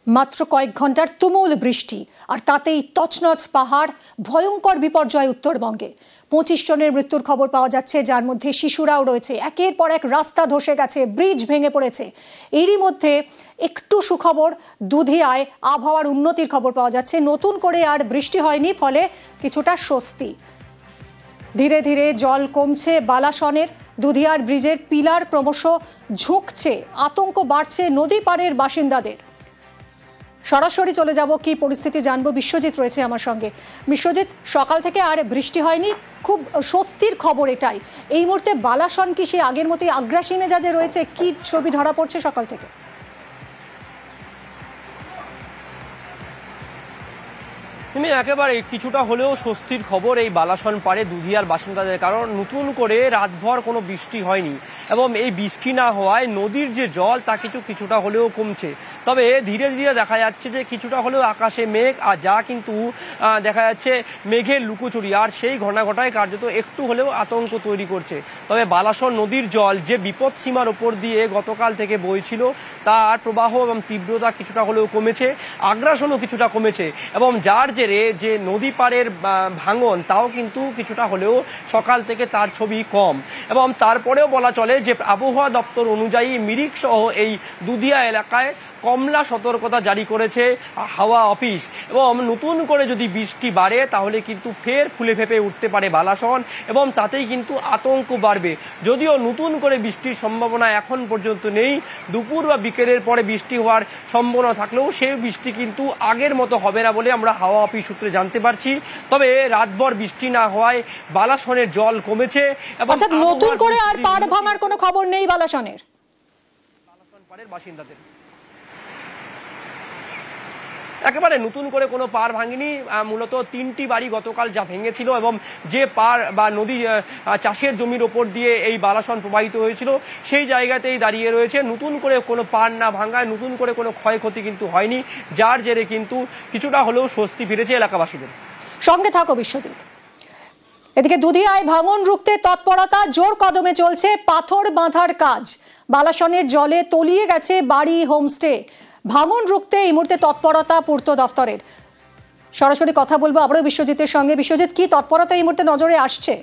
মাত্র কয়েক ঘন্টার তুমুল বৃষ্টি আর তাতেই তছনছ পাহাড়, ভয়ঙ্কর বিপর্যয় উত্তরবঙ্গে। 25 জনের মৃত্যুর খবর পাওয়া যাচ্ছে, যার মধ্যে শিশুরাও রয়েছে। একের পর এক রাস্তা ধসে গেছে, ব্রিজ ভেঙে পড়েছে। এরই মধ্যে একটু সুখবর, দুধিয়ায় আবহাওয়ার উন্নতির খবর পাওয়া যাচ্ছে। নতুন করে আর বৃষ্টি হয়নি, ফলে কিছুটা স্বস্তি। ধীরে ধীরে জল কমছে বালাসনের। দুধিয়ার ব্রিজের পিলার ক্রমশ ঝুঁকছে, আতঙ্ক বাড়ছে নদী পাড়ের বাসিন্দাদের। সরাসরি চলে যাব, কি পরিস্থিতি জানবো। বিশ্বজিৎ রয়েছে আমার সঙ্গে। বিশ্বজিৎ, সকাল থেকে আর বৃষ্টি হয়নি, খুব স্বস্তির খবর এটাই। এই মুহূর্তে বালাসন কি সে আগের মতোই আগ্রাসী মেজাজে রয়েছে? কি ছবি ধরা পড়ছে সকাল থেকে? তুমি একেবারে কিছুটা হলেও স্বস্তির খবর এই বালাসন পাড়ে দুধিয়ার বাসিন্দাদের, কারণ নতুন করে রাতভর কোনো বৃষ্টি হয়নি এবং এই বৃষ্টি না হওয়ায় নদীর যে জল তা কিছুটা হলেও কমছে। তবে ধীরে ধীরে দেখা যাচ্ছে যে কিছুটা হলেও আকাশে মেঘ, আর যা কিন্তু দেখা যাচ্ছে মেঘের লুকোচুরি, আর সেই ঘটনায় কার্যত একটু হলেও আতঙ্ক তৈরি করছে। তবে বালাসন নদীর জল যে বিপদ সীমার ওপর দিয়ে গতকাল থেকে বইছিল, তার প্রবাহ এবং তীব্রতা কিছুটা হলেও কমেছে, আগ্রাসনও কিছুটা কমেছে, এবং যার জেরে যে নদী পাড়ের ভাঙন তাও কিন্তু কিছুটা হলেও সকাল থেকে তার ছবি কম। এবং তারপরেও বলা চলে যে আবহাওয়া দপ্তর অনুযায়ী মিরিক সহ এই দুধিয়া এলাকায় কমলা সতর্কতা জারি করেছে হাওয়া অফিস, এবং নতুন করে যদি বৃষ্টি বাড়ে তাহলে কিন্তু ফের ফুলে ফেঁপে উঠতে পারে বালাসন, এবং তাতেই কিন্তু আতঙ্ক বাড়বে। যদিও নতুন করে বৃষ্টির সম্ভাবনা এখন পর্যন্ত নেই, দুপুর বা বিকেলের পরে বৃষ্টি হওয়ার সম্ভাবনা থাকলেও সেই বৃষ্টি কিন্তু আগের মতো হবে না বলে আমরা হাওয়া অফিস সূত্রে জানতে পারছি। তবে রাতভর বৃষ্টি না হওয়ায় বালাসনের জল কমেছে, এবং নতুন করে আর পাড় ভাঙার কোনো খবর নেই বালাসনের পাড়ের বাসিন্দাদের। একেবারে নতুন করে কোনো পাড় ভাঙেনি, মূলত 3টি বাড়ি গতকাল যা ভেঙেছিল, এবং যে পাড় বা নদী চাষের জমির ওপর দিয়ে এই বালাসন প্রবাহিত হয়েছিল সেই জায়গাতেই দাঁড়িয়ে রয়েছে। নতুন করে কোনো পাড় না ভাঙায় নতুন করে কোনো ক্ষয়ক্ষতি কিন্তু হয়নি, যার জেরে কিন্তু কিছুটা হলেও স্বস্তি ফিরেছে এলাকাবাসীদের। সঙ্গে থাকো বিশ্বজিৎ। এদিকে দুধিয়ায় ভাঙন রুখতে তৎপরতা, জোর কদমে চলছে পাথর বাঁধার কাজ। বালাসনের জলে তলিয়ে গেছে বাড়ি, হোমস্টে। ভাঙন রুখতে এই মুহূর্তে তৎপরতা পূর্ত দফতরের। সরাসরি কথা বলবো আবারও বিশ্বজিতের সঙ্গে। বিশ্বজিৎ, কি তৎপরতা এই মুহূর্তে নজরে আসছে?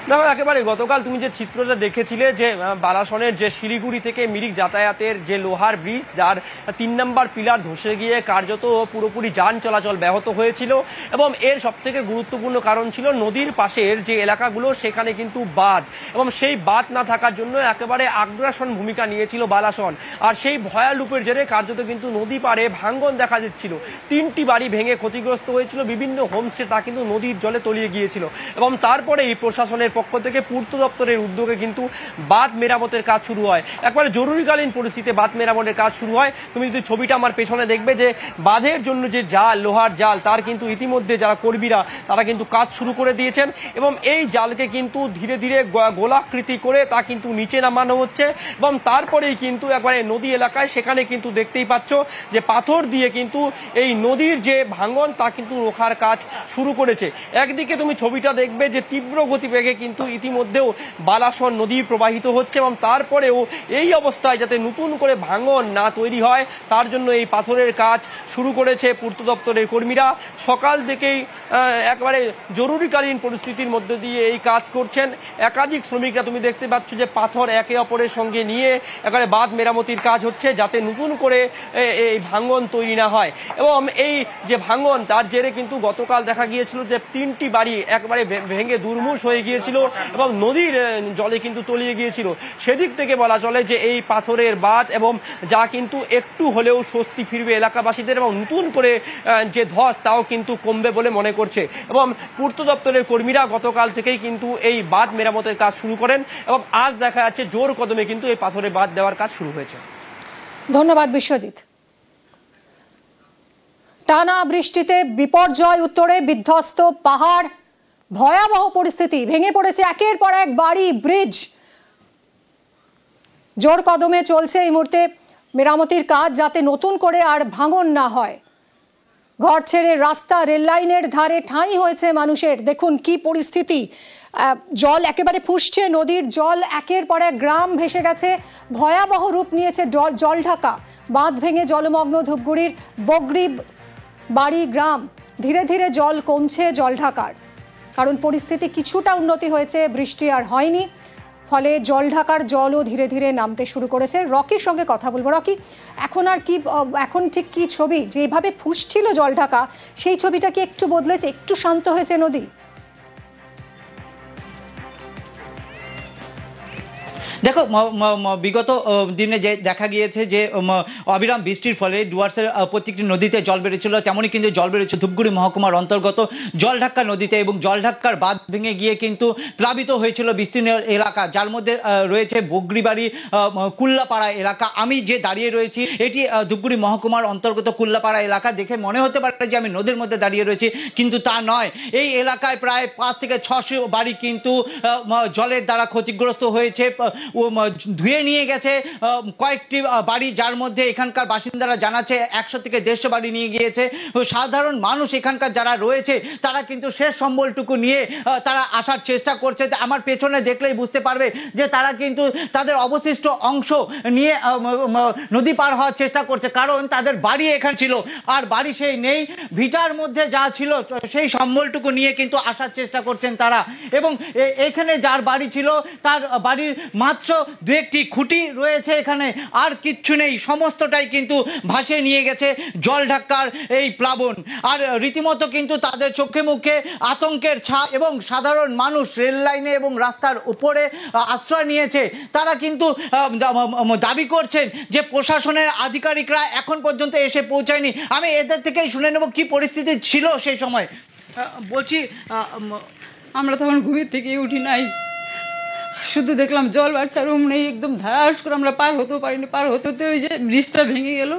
দেখো, একেবারে গতকাল তুমি যে চিত্রটা দেখেছিলে, যে বালাসনের যে শিলিগুড়ি থেকে মিরিক যাতায়াতের যে লোহার ব্রিজ, যার 3 নম্বর পিলার ধসে গিয়ে কার্যত পুরোপুরি যান চলাচল ব্যাহত হয়েছিল, এবং এর সবথেকে গুরুত্বপূর্ণ কারণ ছিল নদীর পাশের যে এলাকাগুলো সেখানে কিন্তু বাঁধ, এবং সেই বাঁধ না থাকার জন্য একেবারে আগ্রাসন ভূমিকা নিয়েছিল বালাসন। আর সেই ভয়ালুপের জেরে কার্যত কিন্তু নদী পাড়ে ভাঙ্গন দেখা দিচ্ছিল। 3টি বাড়ি ভেঙে ক্ষতিগ্রস্ত হয়েছিল, বিভিন্ন হোমস্টে তা কিন্তু নদীর জলে তলিয়ে গিয়েছিল, এবং তারপরে এই প্রশাসনের পক্ষ থেকে পূর্ত দপ্তরের উদ্যোগে কিন্তু বাঁধ মেরামতের কাজ শুরু হয়। একবারে জরুরিকালীন পরিস্থিতিতে বাঁধ মেরামতের কাজ শুরু হয়। তুমি যদি ছবিটা আমার পেছনে দেখবে, যে বাঁধের জন্য যে জাল, লোহার জাল, তার কিন্তু ইতিমধ্যে যারা কর্মীরা তারা কিন্তু কাজ শুরু করে দিয়েছেন, এবং এই জালকে কিন্তু ধীরে ধীরে গোলাকৃতি করে তা কিন্তু নিচে নামানো হচ্ছে, এবং তারপরেই কিন্তু একবারে নদী এলাকায় সেখানে কিন্তু দেখতেই পাচ্ছ যে পাথর দিয়ে কিন্তু এই নদীর যে ভাঙন তা কিন্তু রোখার কাজ শুরু করেছে। একদিকে তুমি ছবিটা দেখবে যে তীব্র গতিবেগে কিন্তু ইতিমধ্যেও বালাসন নদী প্রবাহিত হচ্ছে, এবং তারপরেও এই অবস্থায় যাতে নতুন করে ভাঙন না তৈরি হয় তার জন্য এই পাথরের কাজ শুরু করেছে পূর্ত দপ্তরের কর্মীরা। সকাল থেকেই একেবারে জরুরিকালীন পরিস্থিতির মধ্যে দিয়ে এই কাজ করছেন একাধিক শ্রমিকরা। তুমি দেখতে পাচ্ছ যে পাথর একে অপরের সঙ্গে নিয়ে একেবারে বাঁধ মেরামতির কাজ হচ্ছে, যাতে নতুন করে এই ভাঙন তৈরি না হয়। এবং এই যে ভাঙন, তার জেরে কিন্তু গতকাল দেখা গিয়েছিল যে 3টি বাড়ি একেবারে ভেঙে দুর্মূষ হয়ে গিয়েছিল, এবং নদীর জলে কিন্তু তলিয়ে গিয়েছিল। সেদিক থেকে বলা চলে যে এই পাথরের বাঁধ, এবং যা কিন্তু একটু হলেও স্বস্তি ফিরবে এলাকাবাসীদের, এবং নতুন করে যে ধস তাও কিন্তু কমবে বলে মনে করছে। এবং পূর্ত দপ্তরের কর্মীরা গতকাল থেকেই কিন্তু এই বাঁধ মেরামতের কাজ শুরু করেন, এবং আজ দেখা যাচ্ছে জোর কদমে কিন্তু এই পাথরের বাঁধ দেওয়ার কাজ শুরু হয়েছে। ধন্যবাদ বিশ্বজিৎ। টানা বৃষ্টিতে বিপর্যয় উত্তরে, বিধ্বস্ত পাহাড়, ভয়াবহ পরিস্থিতি, ভেঙে পড়েছে একের পর এক বাড়ি, ব্রিজ। জোর কদমে চলছে এই মুহূর্তে মেরামতির কাজ, যাতে নতুন করে আর ভাঙন না হয়। ঘর ছেড়ে রাস্তা রেল লাইনের ধারে ঠাঁই হয়েছে মানুষের। দেখুন কি পরিস্থিতি, জল একেবারে ফুসছে, নদীর জল একের পর এক গ্রাম ভেসে গেছে, ভয়াবহ রূপ নিয়েছে জল ঢাকা। বাঁধ ভেঙে জলমগ্ন ধূপগুড়ির বগরি বাড়ি গ্রাম। ধীরে ধীরে জল কমছে জল ঢাকার, কারণ পরিস্থিতি কিছুটা উন্নতি হয়েছে, বৃষ্টি আর হয়নি, ফলে জল ঢাকার জলও ধীরে ধীরে নামতে শুরু করেছে। রকির সঙ্গে কথা বলবো। রকি, এখন ঠিক কি ছবি? যেভাবে ফুসছিল জল ঢাকা, সেই ছবিটা কি একটু বদলেছে, একটু শান্ত হয়েছে নদী? দেখো, বিগত দিনে যে দেখা গিয়েছে যে অবিরাম বৃষ্টির ফলে ডুয়ার্সের প্রত্যেকটি নদীতে জল বেড়েছিল, তেমনই কিন্তু জল বেড়েছে ধূপগুড়ি মহকুমার অন্তর্গত জলঢাক্কা নদীতে, এবং জলঢাক্কার বাঁধ ভেঙে গিয়ে কিন্তু প্লাবিত হয়েছিল বিস্তীর্ণ এলাকা, যার মধ্যে রয়েছে বগরিবাড়ি কুল্লাপাড়া এলাকা। আমি যে দাঁড়িয়ে রয়েছি এটি ধূপগুড়ি মহকুমার অন্তর্গত কুল্লাপাড়া এলাকা। দেখে মনে হতে পারে যে আমি নদীর মধ্যে দাঁড়িয়ে রয়েছি, কিন্তু তা নয়। এই এলাকায় প্রায় 5 থেকে 600 বাড়ি কিন্তু জলের দ্বারা ক্ষতিগ্রস্ত হয়েছে, ধুয়ে নিয়ে গেছে কয়েকটি বাড়ি, যার মধ্যে এখানকার বাসিন্দারা জানাচ্ছে 100 থেকে 150 বাড়ি নিয়ে গিয়েছে। সাধারণ মানুষ এখানকার যারা রয়েছে তারা কিন্তু শেষ সম্বলটুকু নিয়ে তারা আসার চেষ্টা করছে। আমার পেছনে দেখলেই বুঝতে পারবে যে তারা কিন্তু তাদের অবশিষ্ট অংশ নিয়ে নদী পার হওয়ার চেষ্টা করছে, কারণ তাদের বাড়ি এখানে ছিল আর বাড়ি সেই নেই। ভিটার মধ্যে যা ছিল সেই সম্বলটুকু নিয়ে কিন্তু আসার চেষ্টা করছেন তারা। এবং এখানে যার বাড়ি ছিল তার বাড়ির মাত্র 2-1টি খুঁটি রয়েছে এখানে, আর কিচ্ছু নেই, সমস্তটাই কিন্তু ভাসিয়ে নিয়ে গেছে জলঢাক্কার এই প্লাবন। আর রীতিমতো কিন্তু তাদের চোখে মুখে আতঙ্কের ছাপ, এবং সাধারণ মানুষ রেল লাইনে এবং রাস্তার উপরে আশ্রয় নিয়েছে। তারা কিন্তু দাবি করছেন যে প্রশাসনের আধিকারিকরা এখন পর্যন্ত এসে পৌঁছায়নি। আমি এদের থেকেই শুনে নেব কি পরিস্থিতি ছিল সেই সময়। বলছি, আমরা তখন ঘুমের থেকে উঠি নাই, শুধু দেখলাম জল বাড়ছে, রুম নেই, একদম ধারাস করে আমরা পার হতেও পারিনি। পার হতে হতে ওই যে ব্রিজটা ভেঙে গেল,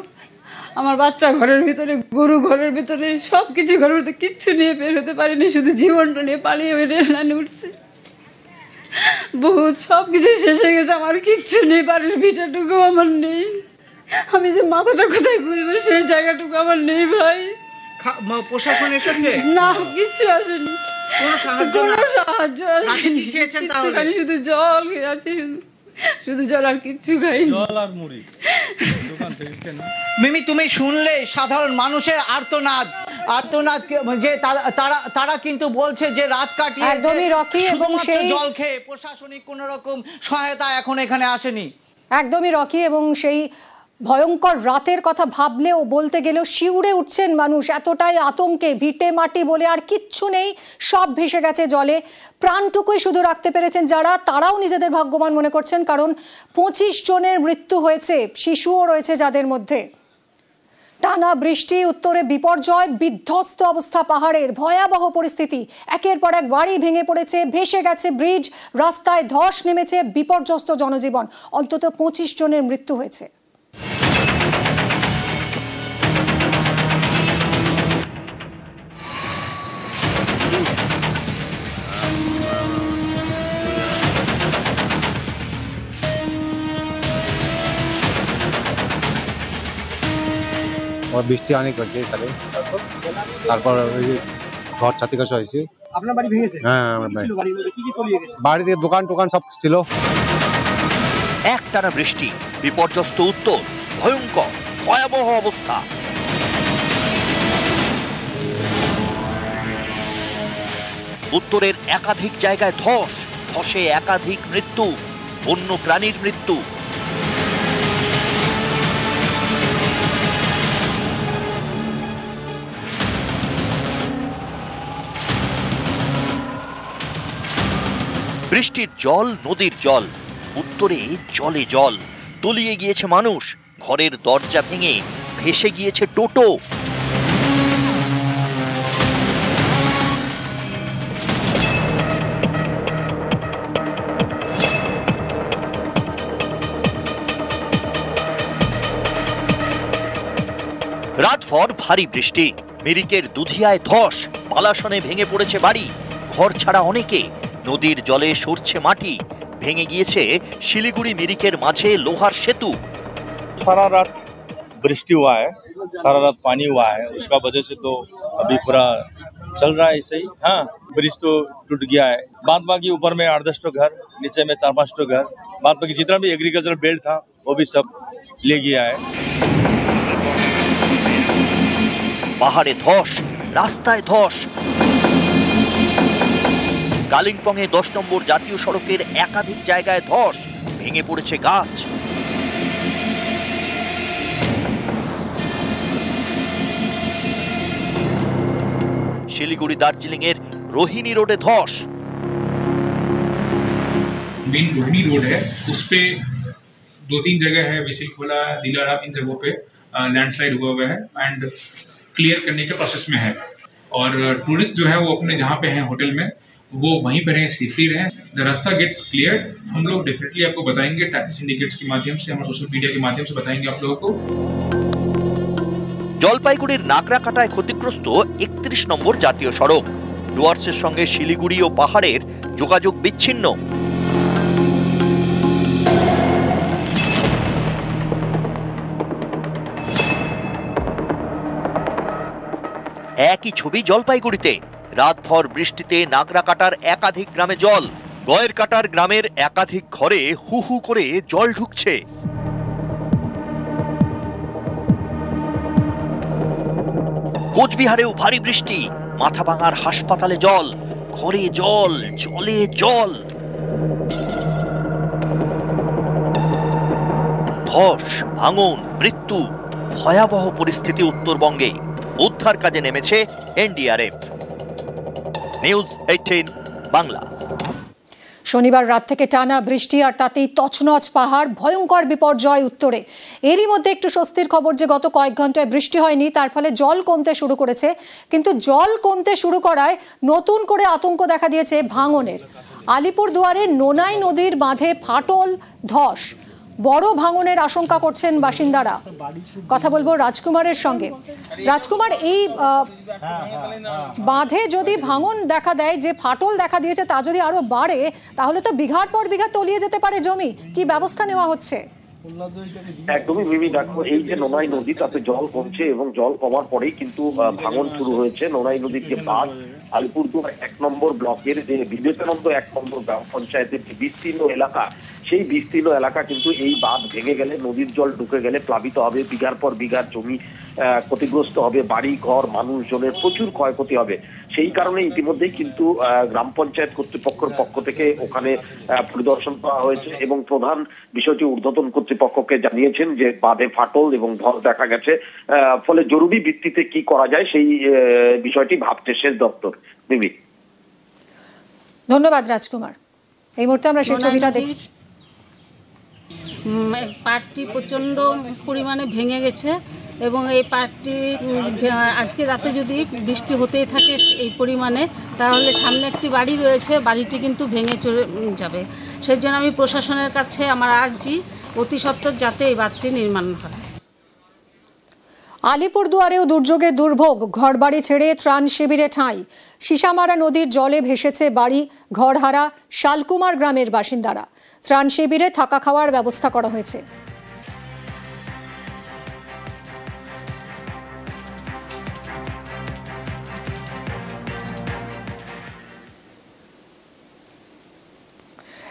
আমার বাচ্চা ঘরের ভিতরে, গরু ঘরের ভিতরে, সব কিছু ঘরের ভিতরে, কিচ্ছু নিয়ে বের হতে পারিনি, শুধু জীবনটা নিয়ে পালিয়ে ওই রেল লাইনে উঠছে। বহুত সব কিছু শেষ হয়ে গেছে, আমার কিচ্ছু নেই, বাড়ির ভিটাটুকু আমার নেই, আমি যে মাথাটা কোথায় খুঁজবো সেই জায়গাটুকু আমার নেই ভাই। প্রশাসন এসেছে? না, কিচ্ছু আসেনি, কোনো সাহায্য আসেনি, শুধু জল খেয়ে আছি, শুধু জল, আর কিচ্ছু খাই, জল আর মুড়ি। মিমি, তুমি শুনলে সাধারণ মানুষের আর্তনাদ, যে তারা কিন্তু বলছে যে রাত কাটিয়ে একদমই রকি, এবং সেই জল খেয়ে প্রশাসনিক কোন রকম সহায়তা এখন এখানে আসেনি। একদমই রকি, এবং সেই ভয়ঙ্কর রাতের কথা ভাবলেও বলতে গেলেও শিউরে উঠছেন মানুষ, এতটাই আতঙ্কে। ভিটে মাটি বলে আর কিচ্ছু নেই, সব ভেসে গেছে জলে। প্রাণটুকুই শুধু রাখতে পেরেছেন যারা, তারাও নিজেদের ভাগ্যবান মনে করছেন, কারণ 25 জনের মৃত্যু হয়েছে, শিশুও রয়েছে যাদের মধ্যে। টানা বৃষ্টি, উত্তরে বিপর্যয়, বিধ্বস্ত অবস্থা পাহাড়ের, ভয়াবহ পরিস্থিতি। একের পর এক বাড়ি ভেঙে পড়েছে, ভেসে গেছে ব্রিজ, রাস্তায় ধস নেমেছে, বিপর্যস্ত জনজীবন। অন্তত 25 জনের মৃত্যু হয়েছে। বৃষ্টি অনেক হয়েছে এখানে, তারপর ঘর ছাতিকাশ হয়েছে। আপনার বাড়ি ভেঙেছে? হ্যাঁ, আমার বাড়িতে দোকান টোকান সব ছিল। একটানা বৃষ্টি, বিপর্যস্ত উত্তর, ভয়ঙ্কর ভয়াবহ অবস্থা। উত্তরের একাধিক জায়গায় ধসে একাধিক মৃত্যু, বন্য প্রাণীর মৃত্যু। বৃষ্টির জল, নদীর জল, উত্তরে জলে জল, তলিয়ে গিয়েছে মানুষ, ঘরের দরজা ভেঙে ভেসে গিয়েছে টোটো। রাতভর ভারী বৃষ্টি, মিরিকের দুধিয়ায় ধস, বালাসনে ভেঙে পড়েছে বাড়ি, ঘর ছাড়া অনেকে, নদীর জলে সরছে মাটি, ভেঙে গিয়েছে শিলিগুড়ি মিরিকের মাঝে লোহার সেতু। सारा रात बृष्टि हुआ है सारा रात पानी हुआ है, उसका वजह से तो अभी पूरा चल रहा है ऐसे ही। हाँ, ब्रिज तो टूट गया है। बाद बाकी ऊपर में 8-10 तो घर, नीचे में 4-5 तो घर, बाद बाकी जितना भी एग्रीकल्चर बेल्ट था वो भी सब ले गया है। পাহাড়ে ধস, রাস্তায় ধস। কালিম্পংয়ে 10 নম্বর জাতীয় সড়কের একাধিক জায়গায় ধস, ভেঙে পড়েছে গাছ। শিলিগুড়ি দার্জিলিং এর রোহিণী রোডে ধস। मेन रोहिणी रोड है, उस पे 2-3 जगह है, विसिल खोला, दिलारा, 3 जगहों पे लैंडस्लाइड हुआ है एंड क्लियर करने के प्रोसेस में है। और टूरिस्ट जो है वो अपने जहाँ पे हैं होटल में वो वहीं पर हैं, सेफली रहें। द रास्ता गेट्स क्लियर, हम लोग डेफिनेटली आपको बताएंगे, टैक्सी सिंडिकेट्स के माध्यम से, हमारे सोशल मीडिया के माध्यम से बताएंगे आप लोगों को। জলপাইগুড়ির নাগরাকাটায় ক্ষতিগ্রস্ত 31 নম্বর জাতীয় সড়ক। ডুয়ার্সের সঙ্গে শিলিগুড়ি ও পাহাড়ের যোগাযোগ বিচ্ছিন্ন। একই ছবি জলপাইগুড়িতে। রাতভর বৃষ্টিতে নাগরাকাটার একাধিক গ্রামে জল। গয়েরকাটার গ্রামের একাধিক ঘরে হু হু করে জল ঢুকছে। কোচবিহারেও ভারী বৃষ্টি, মাথাভাঙার হাসপাতালে জল, ঘরে জল, জলে জল। ধস, ভাঙন, মৃত্যু, ভয়াবহ পরিস্থিতি উত্তরবঙ্গে। উদ্ধার কাজে নেমেছে এনডিআরএফ। নিউজ 18 বাংলা। শনিবার রাত থেকে টানা বৃষ্টি আর তাতেই তছনছ পাহাড়, ভয়ঙ্কর বিপর্যয় উত্তরে। এরই মধ্যে একটু স্বস্তির খবর যে গত কয়েক ঘন্টায় বৃষ্টি হয়নি, তার ফলে জল কমতে শুরু করেছে। কিন্তু জল কমতে শুরু করায় নতুন করে আতঙ্ক দেখা দিয়েছে ভাঙনের। আলিপুরদুয়ারের নোনাই নদীর বাঁধে ফাটল, ধস, বড় ভাঙনের আশঙ্কা করছেন বাসিন্দারা। কথা বলবো রাজকুমারের সঙ্গে। রাজকুমার, এই বাঁধে যদি ভাঙন দেখা দেয়, যে ফাটল দেখা দিয়েছে তা যদি আরো বাড়ে, তাহলে তো বিঘার পর বিঘা তলিয়ে যেতে পারে জমি। কি ব্যবস্থা নেওয়া হচ্ছে? একদমই মিমি, দেখো এই যে নোনাই নদী, তাতে জল কমছে এবং জল কমার পরেই কিন্তু ভাঙন শুরু হয়েছে। নোনাই নদীর যে বাঁধ, আলিপুরদুয়ার 1 নম্বর ব্লকের যে বিবেকানন্দ 1 নম্বর গ্রাম পঞ্চায়েতের বিস্তীর্ণ এলাকা, সেই বিস্তীর্ণ এলাকা কিন্তু এই বাঁধ ভেঙে গেলে, নদীর জল ঢুকে গেলে প্লাবিত হবে। বিঘার পর বিঘার জমি ক্ষতিগ্রস্ত হবে, বাড়ি ঘর, মানুষজনের প্রচুর ক্ষয়ক্ষতি হবে। সেই কারণে ইতিমধ্যেই কিন্তু গ্রাম পঞ্চায়েত কর্তৃপক্ষের পক্ষ থেকে ওখানে পরিদর্শন করা হয়েছে এবং প্রধান বিষয়টি ঊর্ধ্বতন কর্তৃপক্ষকে জানিয়েছেন যে বাঁধে ফাটল এবং ধস দেখা গেছে, ফলে জরুরি ভিত্তিতে কি করা যায় সেই বিষয়টি ভাবছে সেচ দপ্তর। মিমি, ধন্যবাদ রাজকুমার। এই মুহূর্তে আমরা সেই ছবিটা দেখছি। পাড়টি প্রচণ্ড পরিমাণে ভেঙে গেছে এবং এই পাড়টি আজকে রাতে যদি বৃষ্টি হতেই থাকে এই পরিমাণে, তাহলে সামনে একটি বাড়ি রয়েছে, বাড়িটি কিন্তু ভেঙে চলে যাবে। সেই জন্য আমি প্রশাসনের কাছে আমার আর্জি, অতি সত্বর যাতে এই বাঁধটি নির্মাণ হয়। আলিপুরদুয়ারেও দুর্যোগে দুর্ভোগ, ঘরবাড়ি ছেড়ে ত্রাণ শিবিরে ঠাঁই। সিসামারা নদীর জলে ভেসেছে বাড়ি, ঘরহারা শালকুমার গ্রামের বাসিন্দারা। ত্রাণ শিবিরে থাকা খাওয়ার ব্যবস্থা করা হয়েছে।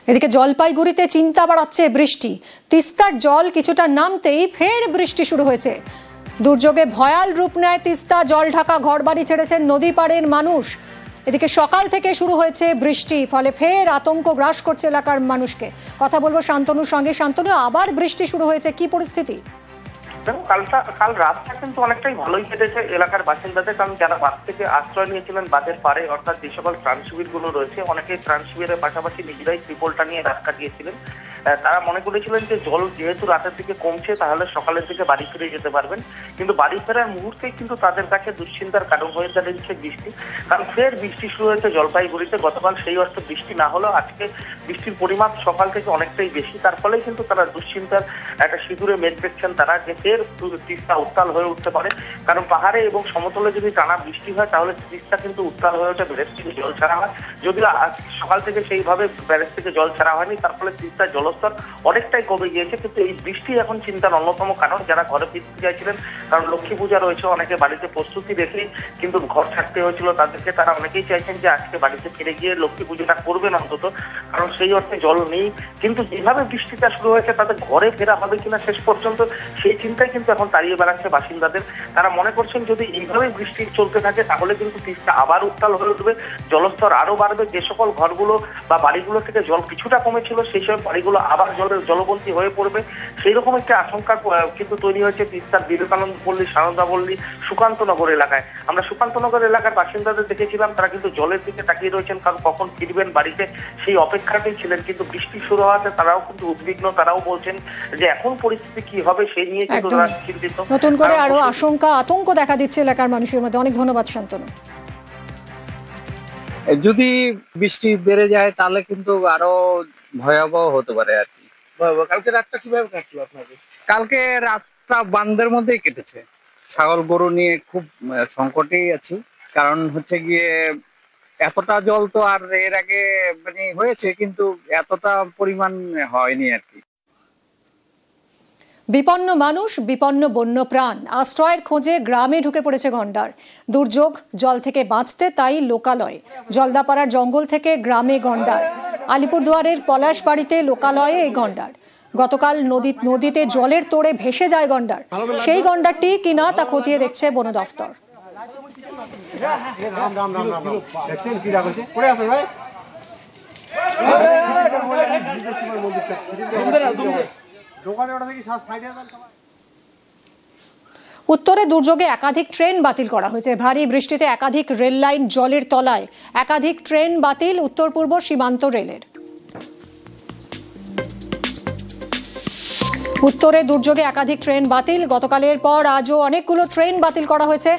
এদিকে জলপাইগুড়িতে চিন্তা বাড়াচ্ছে বৃষ্টি। তিস্তার জল কিছুটা নামতেই ফের বৃষ্টি শুরু হয়েছে। দুর্যোগে ভয়াল রূপ নেয় তিস্তা, জল ঢাকা ঘরবাড়ি ছেড়েছেন নদী পাড়ের মানুষ। এদিকে সকাল থেকে শুরু হয়েছে বৃষ্টি, ফলে ফের আতঙ্ক গ্রাস করছে এলাকার মানুষকে। কথা বলবো শান্তনুর সঙ্গে। শান্তনু, আবার বৃষ্টি শুরু হয়েছে, কি পরিস্থিতি? দেখো, কাল রাতটা কিন্তু অনেকটাই ভালোই কেটেছে এলাকার বাসিন্দাদের, কারণ যারা বাঁধ থেকে আশ্রয় নিয়েছিলেন বাঁধের পাড়ে, অর্থাৎ যে সকল ত্রাণ শিবিরগুলো রয়েছে, অনেকেই ত্রাণ শিবিরের পাশাপাশি নিজেরাই ত্রিপলটা নিয়ে রাত কাটিয়েছিলেন। তারা মনে করেছিলেন যে জল যেহেতু রাতের দিকে কমছে, তাহলে সকালের দিকে বাড়ি ফিরে যেতে পারবেন। কিন্তু বাড়ি ফেরার মুহূর্তেই কিন্তু তাদের কাছে দুশ্চিন্তার কারণ হয়ে দাঁড়িয়েছে বৃষ্টি, কারণ ফের বৃষ্টি শুরু হয়েছে জলপাইগুড়িতে। গতকাল সেই অর্থে বৃষ্টি না হলেও আজকে বৃষ্টির পরিমাণ সকাল থেকে অনেকটাই বেশি। তার ফলেই কিন্তু তারা দুশ্চিন্তার একটা সিঁদুরে মেঘ দেখছেন তারা, যে ফের তিস্তা উত্তাল হয়ে উঠতে পারে। কারণ পাহাড়ে এবং সমতলে যদি টানা বৃষ্টি হয়, তাহলে তিস্তা কিন্তু উত্তাল হয়ে ওঠে, ব্যারেজ থেকে জল ছাড়া হয়। যদিও সকাল থেকে সেইভাবে ব্যারেজ থেকে জল ছাড়া হয়নি, তার ফলে তিস্তা জল জলস্তর অনেকটাই কমে গিয়েছে, কিন্তু এই বৃষ্টি এখন চিন্তার অন্যতম কারণ। যারা ঘরে ফিরতে চাইছিলেন, কারণ লক্ষ্মী পূজা রয়েছে, অনেকে বাড়িতে প্রস্তুতি রেখেই কিন্তু ঘর ছাড়তে হয়েছিল তাদেরকে, তারা অনেকেই চাইছেন যে আজকে বাড়িতে ফিরে গিয়ে লক্ষ্মী পুজোটা করবেন অন্তত, কারণ সেই অর্থে জল নেই। কিন্তু যেভাবে বৃষ্টিটা শুরু হয়েছে তাদের ঘরে ফেরা হবে কিনা শেষ পর্যন্ত, সেই চিন্তায় কিন্তু এখন দাঁড়িয়ে বেড়াচ্ছে বাসিন্দাদের। তারা মনে করছেন যদি এইভাবে বৃষ্টি চলতে থাকে তাহলে কিন্তু তিস্তা আবার উত্তাল হয়ে উঠবে, জলস্তর আরো বাড়বে। যে সকল ঘরগুলো বা বাড়িগুলো থেকে জল কিছুটা কমেছিল সেই সব বাড়িগুলো আবার জলবন্দী হয়ে পড়বে, সেই রকম একটা আশঙ্কা কিন্তু তৈরি হয়েছে তিস্তার বিবেকানন্দ পল্লী, সারদা পল্লী, সুকান্তনগর এলাকায়। আমরা সুকান্তনগর এলাকার বাসিন্দাদের দেখেছিলাম, তারা কিন্তু জলের দিকে তাকিয়ে রয়েছেন, কারণ কখন ফিরবেন বাড়িতে সেই অপেক্ষাতেই ছিলেন। কিন্তু বৃষ্টি শুরু হওয়াতে তারাও কিন্তু উদ্বিগ্ন, তারাও বলছেন যে এখন পরিস্থিতি কি হবে সেই নিয়ে কিন্তু তারা চিন্তিত। নতুন করে আরো আশঙ্কা আতঙ্ক দেখা দিচ্ছে এলাকার মানুষের মধ্যে। অনেক ধন্যবাদ শান্তনু। যদি বৃষ্টি বেড়ে যায় তাহলে কিন্তু আরো ভয়াবহ হতে পারে আর কি। কালকে রাতটা কিভাবে কাটলো আপনাদের? কালকে রাতটা বান্দের মধ্যেই কেটেছে। ছাগল গরু নিয়ে খুব সংকটেই আছি, কারণ হচ্ছে গিয়ে এতটা জল তো আর এর আগে মানে হয়েছে, কিন্তু এতটা পরিমাণ হয়নি আর কি। বিপন্ন মানুষ, বিপন্ন বন্য প্রাণ, আশ্রয়ের খোঁজে গ্রামে ঢুকে পড়েছে গন্ডার। দুর্যোগ, জল থেকে বাঁচতে তাই লোকালয়। জলদাপাড়ার জঙ্গল থেকে গ্রামে গন্ডার। আলিপুরদুয়ারের পলাশবাড়িতে লোকালয়ে এই গন্ডার। গতকাল নদীতে জলের তোড়ে ভেসে যায় গন্ডার। সেই গন্ডারটি কিনা তা খতিয়ে দেখছে বন দফতর। উত্তরে দুর্যোগে একাধিক ট্রেন বাতিল করা হয়েছে। ভারী বৃষ্টিতে একাধিক রেল লাইন জলের তলায়। একাধিক ট্রেন বাতিল উত্তর পূর্ব সীমান্ত রেলের। উত্তরে দুর্যোগে একাধিক ট্রেন বাতিল। গতকালের পর আজও অনেকগুলো ট্রেন বাতিল করা হয়েছে।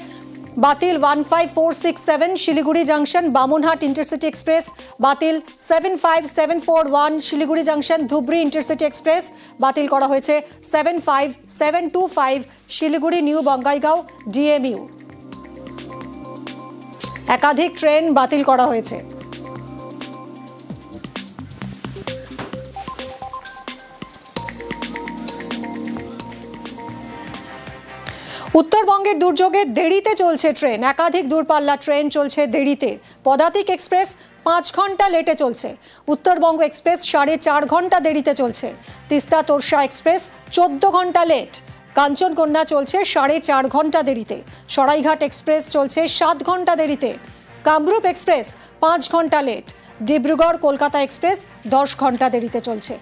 বাতিল 15467 Siliguri junction Bamunhat intercity express, বাতিল 75741 Siliguri junction Dhubri intercity express, বাতিল করা হয়েছে 75725 শিলিগুড়ি নিউ বঙ্গাইগাঁও ডিএমইউ। একাধিক ট্রেন বাতিল করা হয়েছে। উত্তরবঙ্গের দুর্যোগে দেরিতে চলছে ট্রেন। একাধিক দূরপাল্লা ট্রেন চলছে দেরিতে। পদাতিক এক্সপ্রেস 5 ঘন্টা লেটে চলছে। উত্তরবঙ্গ এক্সপ্রেস 4.5 ঘন্টা দেরিতে চলছে। তিস্তা তোরসা এক্সপ্রেস 14 ঘন্টা লেট। কাঞ্চনকন্যা চলছে 4.5 ঘন্টা দেরিতে। সরাইঘাট এক্সপ্রেস চলছে 7 ঘন্টা দেরিতে। কামরূপ এক্সপ্রেস 5 ঘন্টা লেট। ডিব্রুগড় কলকাতা এক্সপ্রেস 10 ঘন্টা দেরিতে চলছে।